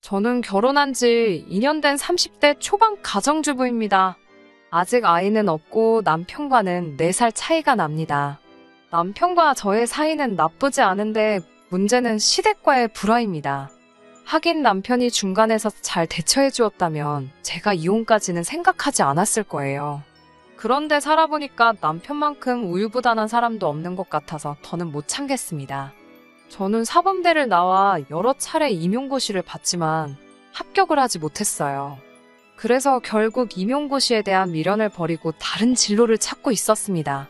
저는 결혼한 지 2년 된 30대 초반 가정주부입니다. 아직 아이는 없고 남편과는 4살 차이가 납니다. 남편과 저의 사이는 나쁘지 않은데 문제는 시댁과의 불화입니다. 하긴 남편이 중간에서 잘 대처해 주었다면 제가 이혼까지는 생각하지 않았을 거예요. 그런데 살아보니까 남편만큼 우유부단한 사람도 없는 것 같아서 더는 못 참겠습니다. 저는 사범대를 나와 여러 차례 임용고시를 봤지만 합격을 하지 못했어요. 그래서 결국 임용고시에 대한 미련을 버리고 다른 진로를 찾고 있었습니다.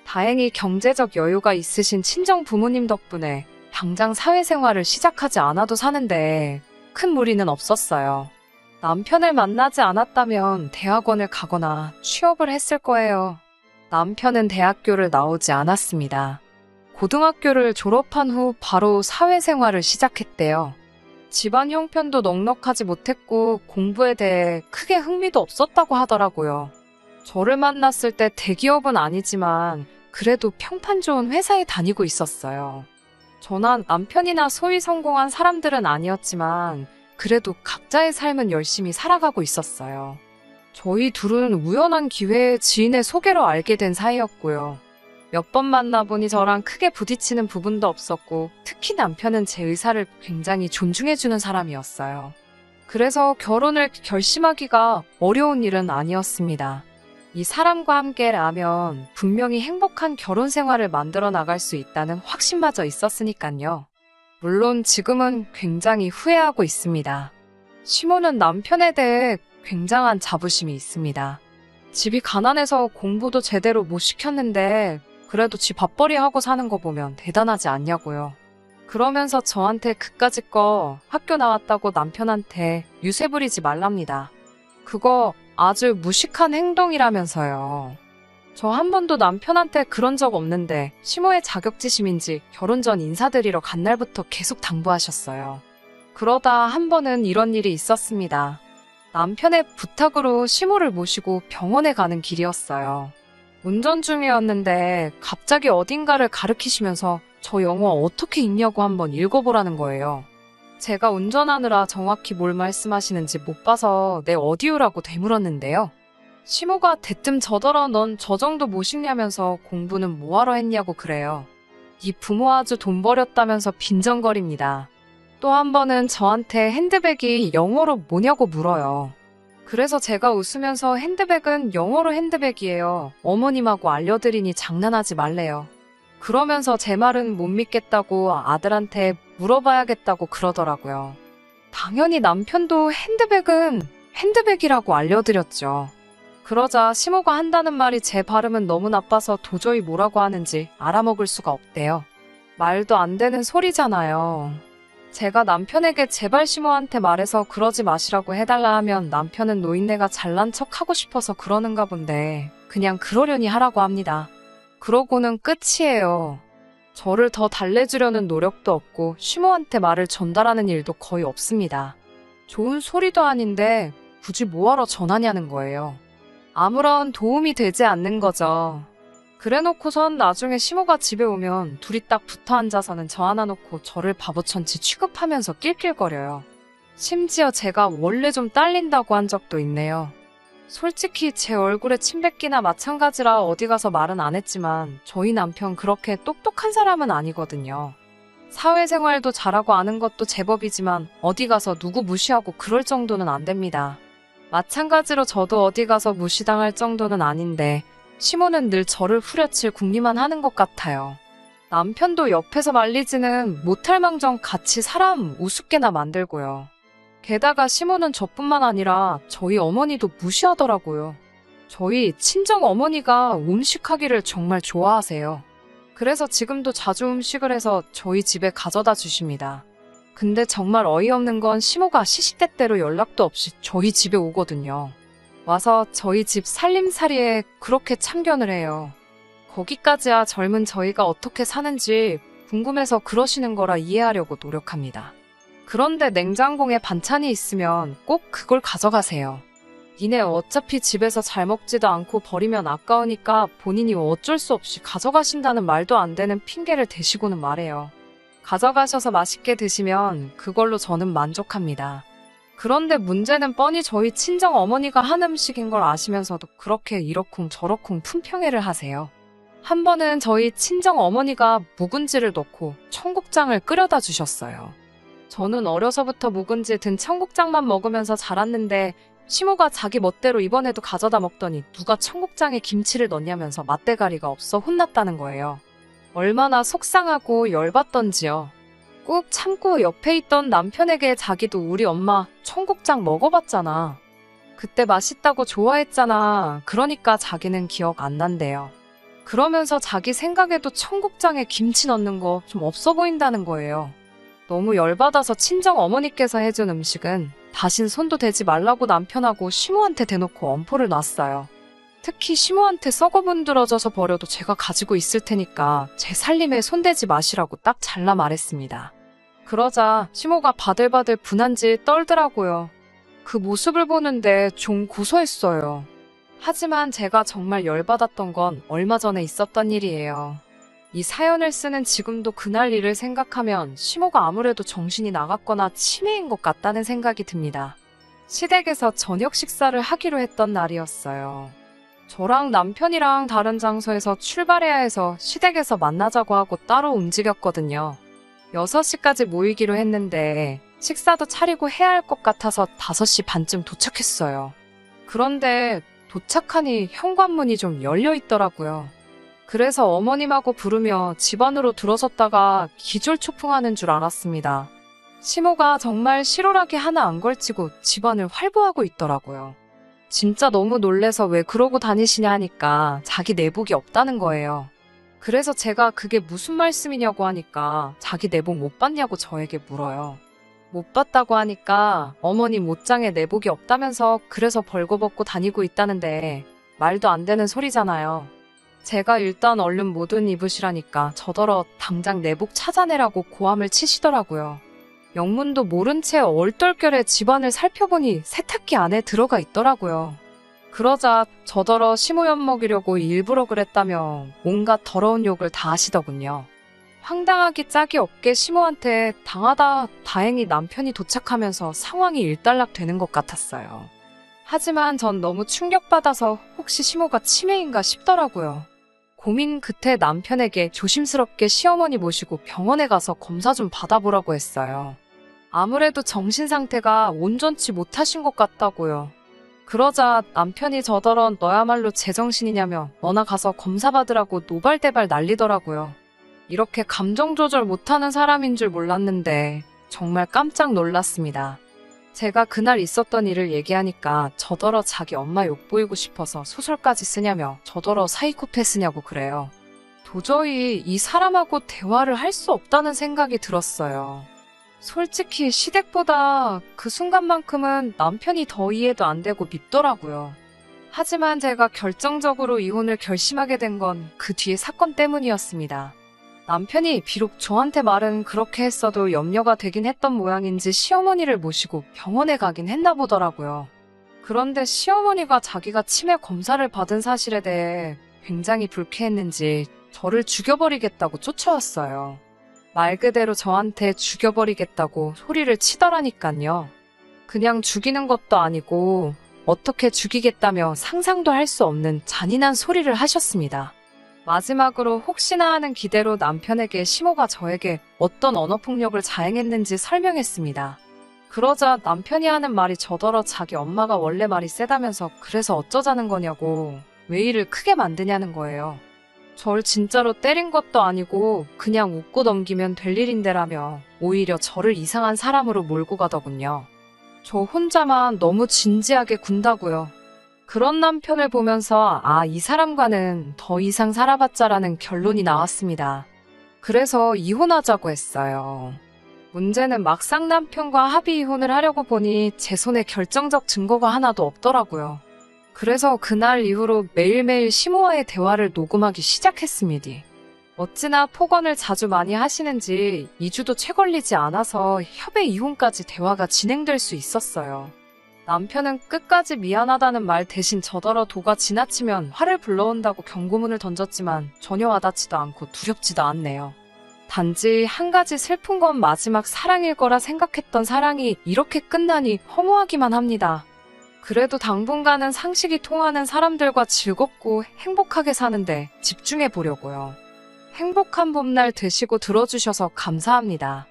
다행히 경제적 여유가 있으신 친정 부모님 덕분에 당장 사회생활을 시작하지 않아도 사는데 큰 무리는 없었어요. 남편을 만나지 않았다면 대학원을 가거나 취업을 했을 거예요. 남편은 대학교를 나오지 않았습니다. 고등학교를 졸업한 후 바로 사회생활을 시작했대요. 집안 형편도 넉넉하지 못했고 공부에 대해 크게 흥미도 없었다고 하더라고요. 저를 만났을 때 대기업은 아니지만 그래도 평판 좋은 회사에 다니고 있었어요. 저나 남편이나 소위 성공한 사람들은 아니었지만 그래도 각자의 삶은 열심히 살아가고 있었어요. 저희 둘은 우연한 기회에 지인의 소개로 알게 된 사이였고요. 몇 번 만나보니 저랑 크게 부딪히는 부분도 없었고 특히 남편은 제 의사를 굉장히 존중해주는 사람이었어요. 그래서 결혼을 결심하기가 어려운 일은 아니었습니다. 이 사람과 함께라면 분명히 행복한 결혼 생활을 만들어 나갈 수 있다는 확신마저 있었으니까요. 물론 지금은 굉장히 후회하고 있습니다. 시모는 남편에 대해 굉장한 자부심이 있습니다. 집이 가난해서 공부도 제대로 못 시켰는데 그래도 지 밥벌이 하고 사는 거 보면 대단하지 않냐고요. 그러면서 저한테 그까짓 거 학교 나왔다고 남편한테 유세 부리지 말랍니다. 그거 아주 무식한 행동이라면서요. 저 한 번도 남편한테 그런 적 없는데 시모의 자격지심인지 결혼 전 인사드리러 간 날부터 계속 당부하셨어요. 그러다 한 번은 이런 일이 있었습니다. 남편의 부탁으로 시모를 모시고 병원에 가는 길이었어요. 운전 중이었는데 갑자기 어딘가를 가리키시면서 저 영어 어떻게 읽냐고 한번 읽어보라는 거예요. 제가 운전하느라 정확히 뭘 말씀하시는지 못 봐서 네 어디요라고 되물었는데요. 시모가 대뜸 저더러 넌 저 정도 못 읽냐면서 공부는 뭐하러 했냐고 그래요. 네 부모 아주 돈 버렸다면서 빈정거립니다. 또 한 번은 저한테 핸드백이 영어로 뭐냐고 물어요. 그래서 제가 웃으면서 핸드백은 영어로 핸드백이에요. 어머님하고 알려드리니 장난하지 말래요. 그러면서 제 말은 못 믿겠다고 아들한테 물어봐야겠다고 그러더라고요. 당연히 남편도 핸드백은 핸드백이라고 알려드렸죠. 그러자 시모가 한다는 말이 제 발음은 너무 나빠서 도저히 뭐라고 하는지 알아먹을 수가 없대요. 말도 안 되는 소리잖아요. 제가 남편에게 제발 시모한테 말해서 그러지 마시라고 해달라 하면 남편은 노인네가 잘난 척 하고 싶어서 그러는가 본데 그냥 그러려니 하라고 합니다. 그러고는 끝이에요. 저를 더 달래주려는 노력도 없고 시모한테 말을 전달하는 일도 거의 없습니다. 좋은 소리도 아닌데 굳이 뭐하러 전하냐는 거예요. 아무런 도움이 되지 않는 거죠. 그래놓고선 나중에 시모가 집에 오면 둘이 딱 붙어 앉아서는 저 하나 놓고 저를 바보천치 취급하면서 낄낄거려요. 심지어 제가 원래 좀 딸린다고 한 적도 있네요. 솔직히 제 얼굴에 침 뱉기나 마찬가지라 어디 가서 말은 안 했지만 저희 남편 그렇게 똑똑한 사람은 아니거든요. 사회생활도 잘하고 아는 것도 제법이지만 어디 가서 누구 무시하고 그럴 정도는 안 됩니다. 마찬가지로 저도 어디 가서 무시당할 정도는 아닌데 시모는 늘 저를 후려칠 궁리만 하는 것 같아요. 남편도 옆에서 말리지는 못할 망정 같이 사람 우습게나 만들고요. 게다가 시모는 저뿐만 아니라 저희 어머니도 무시하더라고요. 저희 친정 어머니가 음식하기를 정말 좋아하세요. 그래서 지금도 자주 음식을 해서 저희 집에 가져다 주십니다. 근데 정말 어이없는 건 시모가 시시때때로 연락도 없이 저희 집에 오거든요. 와서 저희 집 살림살이에 그렇게 참견을 해요. 거기까지야 젊은 저희가 어떻게 사는지 궁금해서 그러시는 거라 이해하려고 노력합니다. 그런데 냉장고에 반찬이 있으면 꼭 그걸 가져가세요. 니네 어차피 집에서 잘 먹지도 않고 버리면 아까우니까 본인이 어쩔 수 없이 가져가신다는 말도 안 되는 핑계를 대시고는 말해요. 가져가셔서 맛있게 드시면 그걸로 저는 만족합니다. 그런데 문제는 뻔히 저희 친정 어머니가 한 음식인 걸 아시면서도 그렇게 이러쿵 저러쿵 품평회를 하세요. 한 번은 저희 친정 어머니가 묵은지를 넣고 청국장을 끓여다 주셨어요. 저는 어려서부터 묵은지 든 청국장만 먹으면서 자랐는데 시모가 자기 멋대로 이번에도 가져다 먹더니 누가 청국장에 김치를 넣냐면서 맛대가리가 없어 혼났다는 거예요. 얼마나 속상하고 열받던지요. 꾹 참고 옆에 있던 남편에게 자기도 우리 엄마 청국장 먹어봤잖아. 그때 맛있다고 좋아했잖아. 그러니까 자기는 기억 안 난대요. 그러면서 자기 생각에도 청국장에 김치 넣는 거 좀 없어 보인다는 거예요. 너무 열받아서 친정 어머니께서 해준 음식은 다신 손도 대지 말라고 남편하고 시모한테 대놓고 엄포를 놨어요. 특히 시모한테 썩어 문드러져서 버려도 제가 가지고 있을 테니까 제 살림에 손대지 마시라고 딱 잘라 말했습니다. 그러자 시모가 바들바들 분한지 떨더라고요. 그 모습을 보는데 좀 고소했어요. 하지만 제가 정말 열받았던 건 얼마 전에 있었던 일이에요. 이 사연을 쓰는 지금도 그날 일을 생각하면 시모가 아무래도 정신이 나갔거나 치매인 것 같다는 생각이 듭니다. 시댁에서 저녁 식사를 하기로 했던 날이었어요. 저랑 남편이랑 다른 장소에서 출발해야 해서 시댁에서 만나자고 하고 따로 움직였거든요. 6시까지 모이기로 했는데 식사도 차리고 해야 할 것 같아서 5시 반쯤 도착했어요. 그런데 도착하니 현관문이 좀 열려 있더라고요. 그래서 어머님하고 부르며 집 안으로 들어섰다가 기절초풍하는 줄 알았습니다. 시모가 정말 실오라기 하나 안 걸치고 집안을 활보하고 있더라고요. 진짜 너무 놀래서 왜 그러고 다니시냐 하니까 자기 내복이 없다는 거예요. 그래서 제가 그게 무슨 말씀이냐고 하니까 자기 내복 못 봤냐고 저에게 물어요. 못 봤다고 하니까 어머니 못장에 내복이 없다면서 그래서 벌거벗고 다니고 있다는데 말도 안 되는 소리잖아요. 제가 일단 얼른 뭐든 입으시라니까 저더러 당장 내복 찾아내라고 고함을 치시더라고요. 영문도 모른 채 얼떨결에 집안을 살펴보니 세탁기 안에 들어가 있더라고요. 그러자 저더러 시모연 먹이려고 일부러 그랬다며 온갖 더러운 욕을 다 하시더군요. 황당하기 짝이 없게 시모한테 당하다 다행히 남편이 도착하면서 상황이 일단락되는 것 같았어요. 하지만 전 너무 충격받아서 혹시 시모가 치매인가 싶더라고요. 고민 끝에 남편에게 조심스럽게 시어머니 모시고 병원에 가서 검사 좀 받아보라고 했어요. 아무래도 정신 상태가 온전치 못하신 것 같다고요. 그러자 남편이 저더러 너야말로 제정신이냐며 너나 가서 검사 받으라고 노발대발 난리더라고요. 이렇게 감정 조절 못하는 사람인 줄 몰랐는데 정말 깜짝 놀랐습니다. 제가 그날 있었던 일을 얘기하니까 저더러 자기 엄마 욕보이고 싶어서 소설까지 쓰냐며 저더러 사이코패스냐고 그래요. 도저히 이 사람하고 대화를 할 수 없다는 생각이 들었어요. 솔직히 시댁보다 그 순간만큼은 남편이 더 이해도 안 되고 밉더라고요. 하지만 제가 결정적으로 이혼을 결심하게 된 건 그 뒤의 사건 때문이었습니다. 남편이 비록 저한테 말은 그렇게 했어도 염려가 되긴 했던 모양인지 시어머니를 모시고 병원에 가긴 했나 보더라고요. 그런데 시어머니가 자기가 치매 검사를 받은 사실에 대해 굉장히 불쾌했는지 저를 죽여버리겠다고 쫓아왔어요. 말 그대로 저한테 죽여버리겠다고 소리를 치더라니깐요. 그냥 죽이는 것도 아니고 어떻게 죽이겠다며 상상도 할 수 없는 잔인한 소리를 하셨습니다. 마지막으로 혹시나 하는 기대로 남편에게 시모가 저에게 어떤 언어폭력을 자행했는지 설명했습니다. 그러자 남편이 하는 말이 저더러 자기 엄마가 원래 말이 세다면서 그래서 어쩌자는 거냐고 왜 일을 크게 만드냐는 거예요. 절 진짜로 때린 것도 아니고 그냥 웃고 넘기면 될 일인데라며 오히려 저를 이상한 사람으로 몰고 가더군요. 저 혼자만 너무 진지하게 군다고요. 그런 남편을 보면서 이 사람과는 더 이상 살아봤자라는 결론이 나왔습니다. 그래서 이혼하자고 했어요. 문제는 막상 남편과 합의 이혼을 하려고 보니 제 손에 결정적 증거가 하나도 없더라고요. 그래서 그날 이후로 매일매일 시모와의 대화를 녹음하기 시작했습니다. 어찌나 폭언을 자주 많이 하시는지 2주도 채 걸리지 않아서 협의 이혼까지 대화가 진행될 수 있었어요. 남편은 끝까지 미안하다는 말 대신 저더러 도가 지나치면 화를 불러온다고 경고문을 던졌지만 전혀 와닿지도 않고 두렵지도 않네요. 단지 한 가지 슬픈 건 마지막 사랑일 거라 생각했던 사랑이 이렇게 끝나니 허무하기만 합니다. 그래도 당분간은 상식이 통하는 사람들과 즐겁고 행복하게 사는데 집중해 보려고요. 행복한 봄날 되시고 들어주셔서 감사합니다.